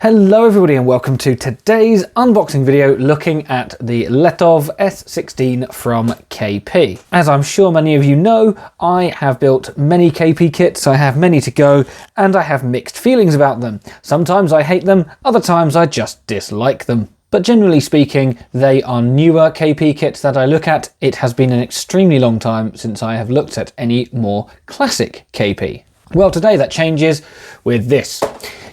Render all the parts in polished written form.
Hello everybody and welcome to today's unboxing video looking at the Letov Š-16 from KP. As I'm sure many of you know, I have built many KP kits, I have many to go, and I have mixed feelings about them. Sometimes I hate them, other times I just dislike them. But generally speaking, they are newer KP kits that I look at. It has been an extremely long time since I have looked at any more classic KP. Well, today that changes with this.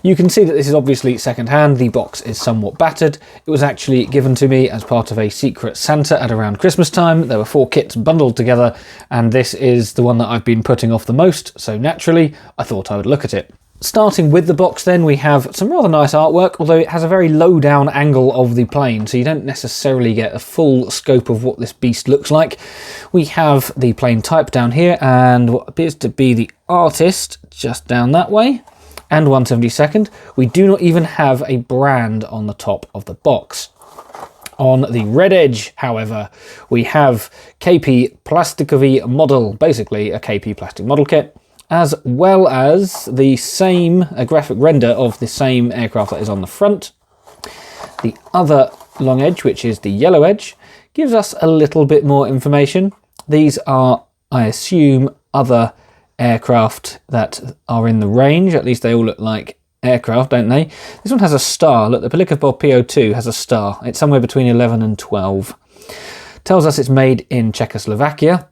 You can see that this is obviously second-hand. The box is somewhat battered. It was actually given to me as part of a secret Santa at around Christmas time. There were 4 kits bundled together, and this is the one that I've been putting off the most, so naturally I thought I would look at it. Starting with the box then, we have some rather nice artwork, although it has a very low down angle of the plane, so you don't necessarily get a full scope of what this beast looks like. We have the plane type down here, and what appears to be the artist just down that way, and 1/72nd. We do not even have a brand on the top of the box. On the red edge, however, we have KP Plastikowy model, basically a KP plastic model kit, as well as the same, a graphic render of the same aircraft that is on the front. The other long edge, which is the yellow edge, gives us a little bit more information. These are, I assume, other aircraft that are in the range. At least they all look like aircraft, don't they? This one has a star. Look, the Pilikov PO2 has a star. It's somewhere between 11 and 12. Tells us it's made in Czechoslovakia.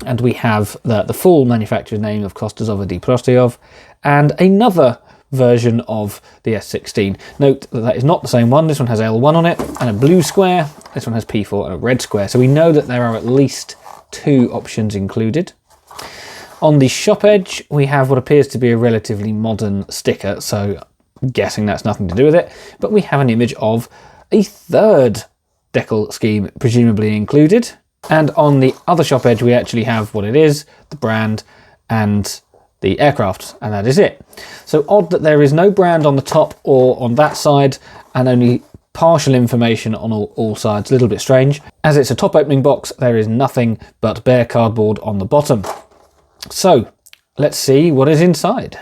And we have the full manufacturer's name of Kostazov D. Prostyov, and another version of the S16. Note that that is not the same one. This one has L1 on it and a blue square. This one has P4 and a red square. So we know that there are at least 2 options included. On the shop edge, we have what appears to be a relatively modern sticker, so I'm guessing that's nothing to do with it. But we have an image of a third decal scheme, presumably included. And on the other shop edge, we actually have what it is, the brand, and the aircraft, and that is it. So odd that there is no brand on the top or on that side, and only partial information on all sides. A little bit strange. As it's a top opening box, there is nothing but bare cardboard on the bottom. So let's see what is inside.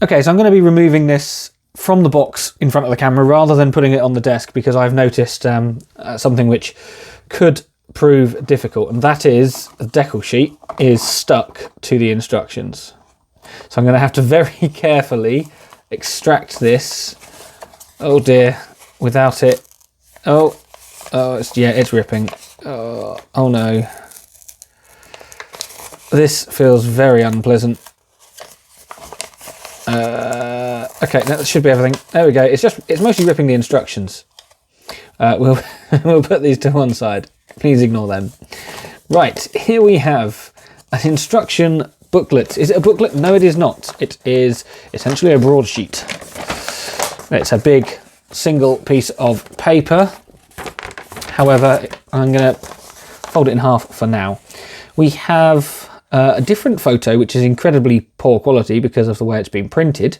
Okay, so I'm going to be removing this from the box in front of the camera rather than putting it on the desk, because I've noticed something which could prove difficult, and that is the decal sheet is stuck to the instructions. So I'm going to have to very carefully extract this. Oh dear, without it. Oh, it's ripping. Oh no. This feels very unpleasant. Okay, that should be everything. There we go. It's mostly ripping the instructions. We'll put these to one side. Please ignore them. Right, here we have an instruction booklet. Is it a booklet? No, it is not. It is essentially a broadsheet. It's a big single piece of paper. However, I'm going to fold it in half for now. We have a different photo, which is incredibly poor quality because of the way it's been printed.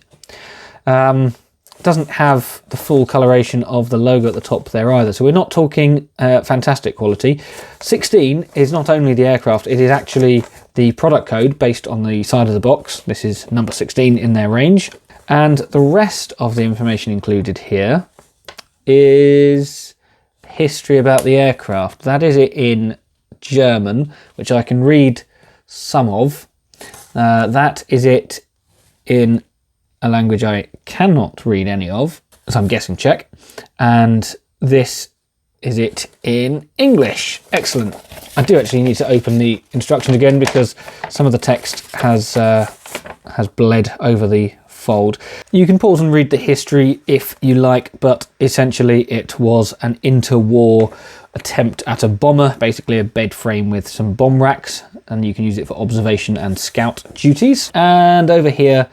Doesn't have the full coloration of the logo at the top there either, so we're not talking fantastic quality. 16 is not only the aircraft, it is actually the product code based on the side of the box. This is number 16 in their range, and the rest of the information included here is history about the aircraft. That is it in German, which I can read some of. That is it in a language I cannot read any of, so I'm guessing Czech, and this is it in English. Excellent. I do actually need to open the instructions again because some of the text has bled over the fold. You can pause and read the history if you like, but essentially it was an interwar attempt at a bomber, basically a bed frame with some bomb racks, and you can use it for observation and scout duties. And over here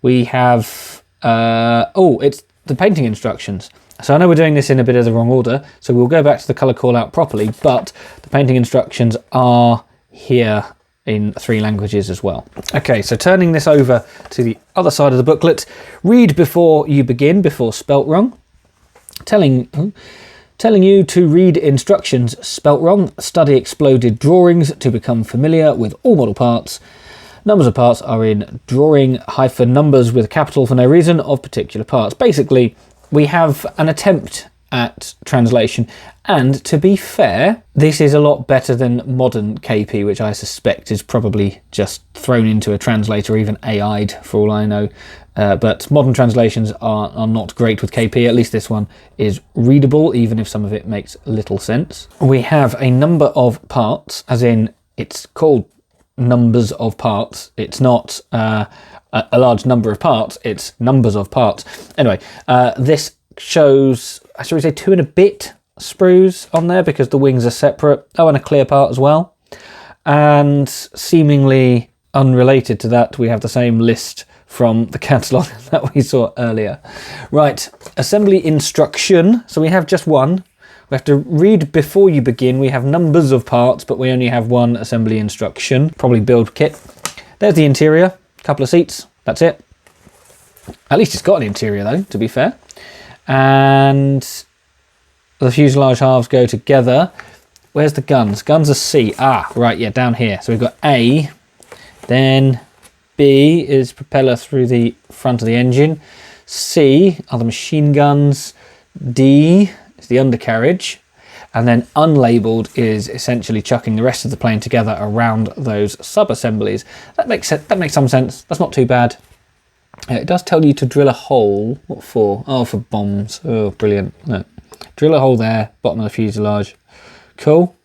we have, it's the painting instructions. So I know we're doing this in a bit of the wrong order, so we'll go back to the colour call out properly, but the painting instructions are here in 3 languages as well. Okay, so turning this over to the other side of the booklet, read before you begin, before spelt wrong. Telling you to read instructions spelt wrong, study exploded drawings to become familiar with all model parts, Numbers of parts are in drawing hyphen numbers with a capital for no reason of particular parts. Basically, we have an attempt at translation, and to be fair, this is a lot better than modern KP, which I suspect is probably just thrown into a translator, or even AI'd for all I know. But modern translations are not great with KP. At least this one is readable, even if some of it makes little sense. We have a number of parts, as in it's called numbers of parts. It's not a large number of parts, it's numbers of parts. Anyway, this shows, shall we say, 2 and a bit sprues on there because the wings are separate. Oh, and a clear part as well. And seemingly unrelated to that, we have the same list from the catalogue that we saw earlier. Right, assembly instruction. So we have just one. We have to read before you begin. We have numbers of parts, but we only have one assembly instruction. Probably build kit. There's the interior, a couple of seats, that's it. At least it's got an interior though, to be fair. And the fuselage halves go together. Where's the guns? Guns are C. Ah, right, yeah, down here. So we've got A, then B is propeller through the front of the engine. C are the machine guns. D is the undercarriage. And then unlabeled is essentially chucking the rest of the plane together around those sub-assemblies. That makes some sense. That's not too bad. It does tell you to drill a hole. What for? Oh, for bombs. Oh, brilliant. No. Drill a hole there, bottom of the fuselage. Cool.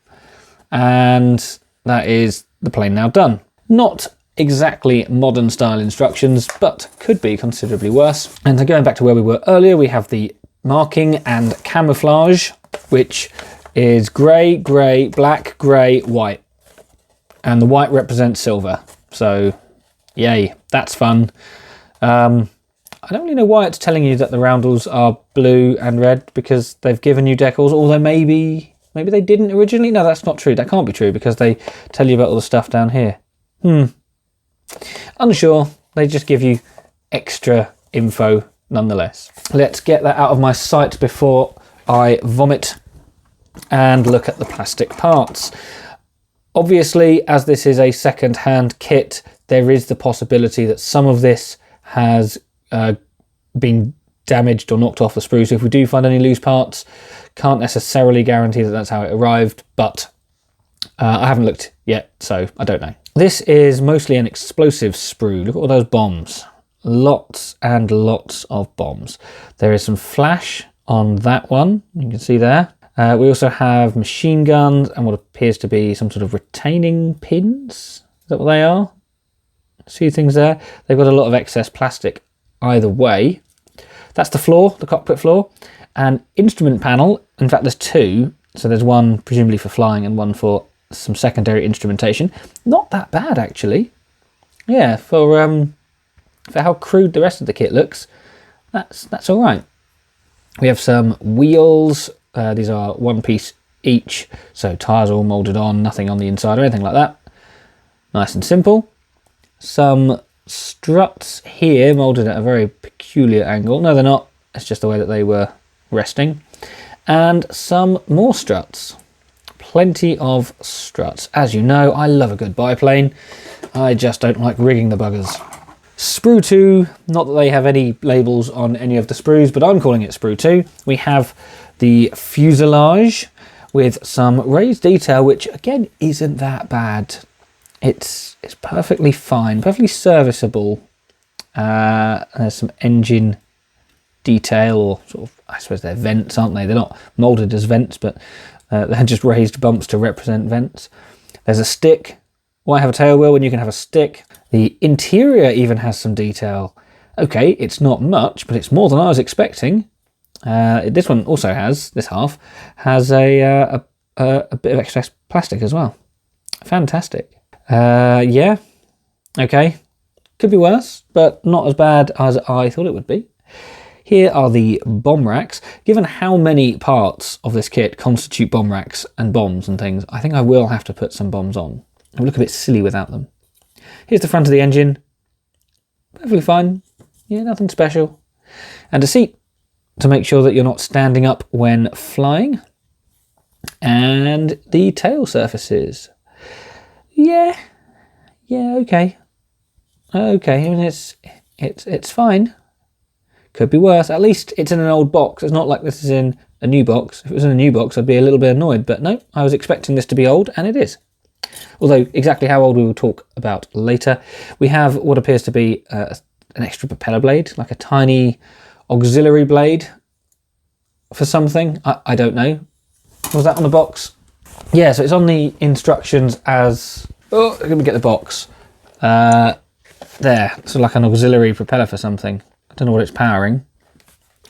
And that is the plane now done. Not exactly modern style instructions, but could be considerably worse. And so going back to where we were earlier, we have the marking and camouflage, which is grey, grey, black, grey, white. And the white represents silver. So, yay, that's fun. I don't really know why it's telling you that the roundels are blue and red, because they've given you decals, although maybe they didn't originally. No, that's not true. That can't be true because they tell you about all the stuff down here. Unsure. They just give you extra info nonetheless. Let's get that out of my sight before I vomit and look at the plastic parts. Obviously, as this is a second-hand kit, there is the possibility that some of this has been damaged or knocked off the sprue. So if we do find any loose parts, can't necessarily guarantee that that's how it arrived, but I haven't looked yet, so I don't know. This is mostly an explosive sprue. Look at all those bombs. Lots and lots of bombs. There is some flash on that one, you can see there. We also have machine guns and what appears to be some sort of retaining pins. Is that what they are? See things there? They've got a lot of excess plastic either way. That's the floor, the cockpit floor. And instrument panel, in fact there's two. So there's one presumably for flying and one for some secondary instrumentation. Not that bad actually. Yeah, for how crude the rest of the kit looks, that's all right. We have some wheels. These are one piece each, so tyres all moulded on, nothing on the inside or anything like that. Nice and simple. Some struts here, moulded at a very peculiar angle. No, they're not. It's just the way that they were resting. And some more struts. Plenty of struts. As you know, I love a good biplane. I just don't like rigging the buggers. Sprue 2, not that they have any labels on any of the sprues, but I'm calling it Sprue 2. We have the fuselage with some raised detail, which again isn't that bad. It's perfectly fine, perfectly serviceable. There's some engine detail, or sort of, I suppose they're vents, aren't they? They're not moulded as vents, but they're just raised bumps to represent vents. There's a stick. Why have a tail wheel when you can have a stick? The interior even has some detail. Okay, it's not much, but it's more than I was expecting. This one also has, this half, has a bit of excess plastic as well. Fantastic. Yeah, okay. Could be worse, but not as bad as I thought it would be. Here are the bomb racks. Given how many parts of this kit constitute bomb racks and bombs and things, I think I will have to put some bombs on. It would look a bit silly without them. Here's the front of the engine. Perfectly fine. Yeah, nothing special. And a seat to make sure that you're not standing up when flying. And the tail surfaces. Yeah, okay. Okay, I mean, it's fine. Could be worse. At least it's in an old box. It's not like this is in a new box. If it was in a new box, I'd be a little bit annoyed. But no, I was expecting this to be old, and it is. Although exactly how old we will talk about later. We have what appears to be an extra propeller blade, like a tiny auxiliary blade for something. I don't know. Was that on the box? Yeah, so it's on the instructions as... Oh, let me get the box. There, so like an auxiliary propeller for something. I don't know what it's powering,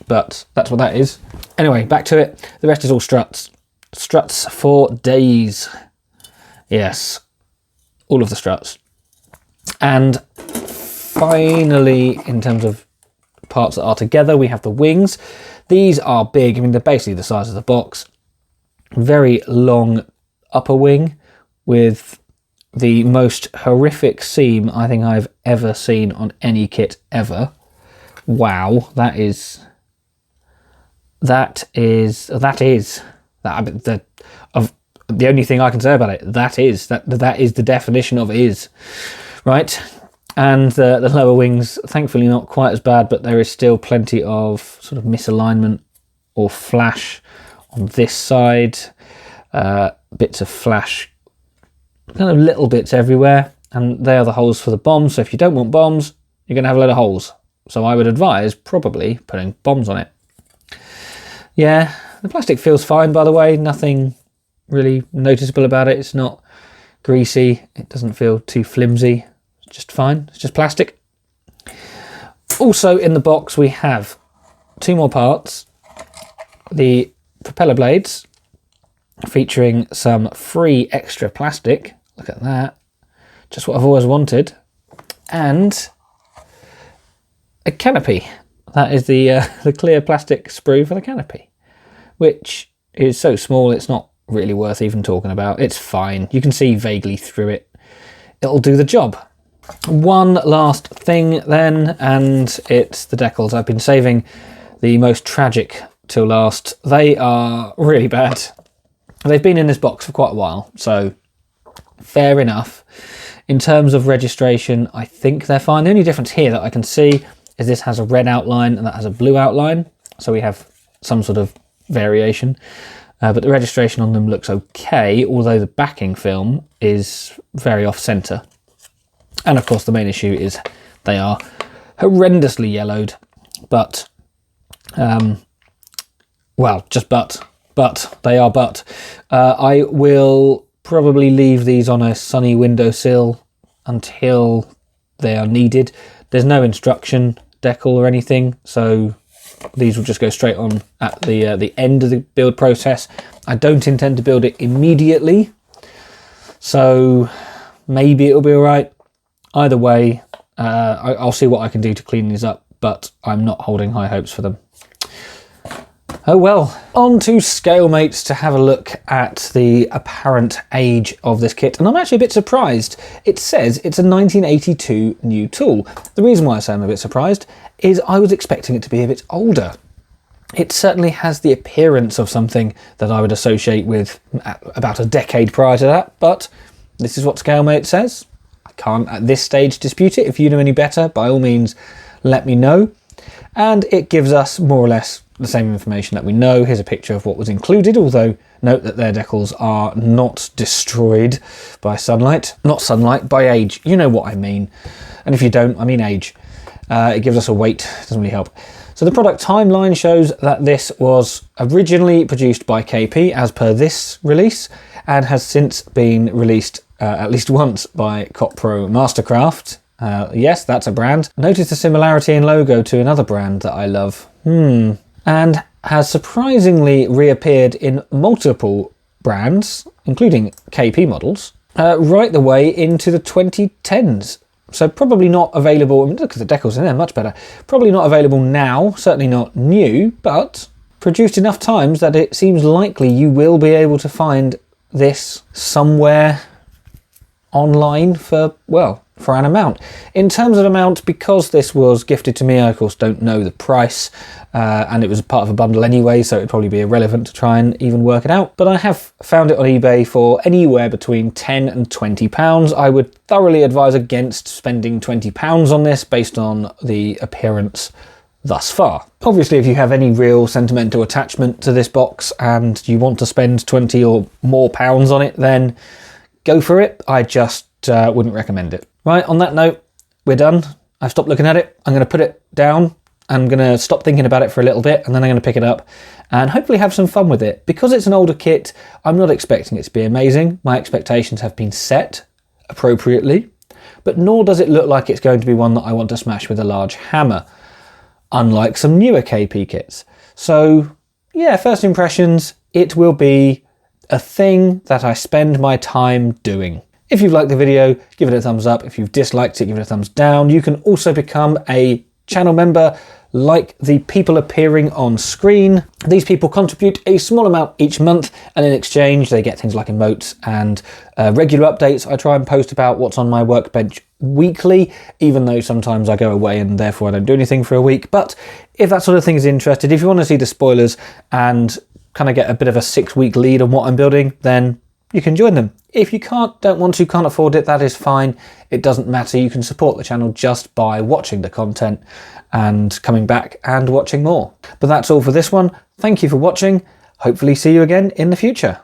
but that's what that is. Anyway, back to it. The rest is all struts. Struts for days. Yes, all of the struts. And finally, in terms of parts that are together, we have the wings. These are big. I mean, they're basically the size of the box. Very long upper wing with the most horrific seam I think I've ever seen on any kit ever. Wow, the only thing I can say about it. That is the definition of is, right? And the lower wings, thankfully not quite as bad, but there is still plenty of sort of misalignment or flash on this side. Bits of flash, kind of little bits everywhere, and they are the holes for the bombs. So if you don't want bombs, you're going to have a load of holes. So I would advise probably putting bombs on it. Yeah, the plastic feels fine, by the way. Nothing really noticeable about it. It's not greasy. It doesn't feel too flimsy. It's just fine. It's just plastic. Also in the box we have two more parts. The propeller blades, featuring some free extra plastic. Look at that. Just what I've always wanted. And a canopy. That is the clear plastic sprue for the canopy, which is so small it's not really worth even talking about. It's fine. You can see vaguely through it. It'll do the job. One last thing then, and it's the decals. I've been saving the most tragic till last. They are really bad. They've been in this box for quite a while, so fair enough. In terms of registration, I think they're fine. The only difference here that I can see is this has a red outline and that has a blue outline, so we have some sort of variation. But the registration on them looks okay, although the backing film is very off-centre. And of course the main issue is they are horrendously yellowed, but, well, just but they are but. I will probably leave these on a sunny windowsill until they are needed. There's no instruction decal or anything, so these will just go straight on at the end of the build process. I don't intend to build it immediately, so maybe it'll be all right. Either way, I'll see what I can do to clean these up, but I'm not holding high hopes for them. Oh well, on to Scalemates to have a look at the apparent age of this kit, and I'm actually a bit surprised. It says it's a 1982 new tool. The reason why I say I'm a bit surprised is I was expecting it to be a bit older. It certainly has the appearance of something that I would associate with about a decade prior to that, but this is what Scalemates says. I can't at this stage dispute it. If you know any better, by all means, let me know. And it gives us more or less the same information that we know. Here's a picture of what was included, although note that their decals are not destroyed by sunlight. Not sunlight, by age. You know what I mean. And if you don't, I mean age. It gives us a weight, doesn't really help. So the product timeline shows that this was originally produced by KP as per this release, and has since been released at least once by Copro Mastercraft. Yes, that's a brand. Notice the similarity in logo to another brand that I love. And has surprisingly reappeared in multiple brands, including KP models, right the way into the 2010s. So probably not available. I mean, look at the decals in there, much better. Probably not available now, certainly not new, but produced enough times that it seems likely you will be able to find this somewhere online for, well, for an amount. In terms of amount, because this was gifted to me, I of course don't know the price, and it was part of a bundle anyway, so it'd probably be irrelevant to try and even work it out. But I have found it on eBay for anywhere between £10 and £20. I would thoroughly advise against spending £20 on this based on the appearance thus far. Obviously, if you have any real sentimental attachment to this box and you want to spend 20 or more pounds on it, then go for it. I just wouldn't recommend it. Right, on that note, we're done. I've stopped looking at it. I'm going to put it down. I'm going to stop thinking about it for a little bit, and then I'm going to pick it up and hopefully have some fun with it. Because it's an older kit, I'm not expecting it to be amazing. My expectations have been set appropriately, but nor does it look like it's going to be one that I want to smash with a large hammer, unlike some newer KP kits. So yeah, first impressions, it will be a thing that I spend my time doing. If you've liked the video, give it a thumbs up. If you've disliked it, give it a thumbs down. You can also become a channel member like the people appearing on screen. These people contribute a small amount each month, and in exchange they get things like emotes and regular updates. I try and post about what's on my workbench weekly, even though sometimes I go away and therefore I don't do anything for a week. But if that sort of thing is interested, if you want to see the spoilers and kind of get a bit of a 6-week lead on what I'm building, then you can join them. If you don't want to, can't afford it, that is fine. It doesn't matter. You can support the channel just by watching the content and coming back and watching more. But that's all for this one. Thank you for watching. Hopefully see you again in the future.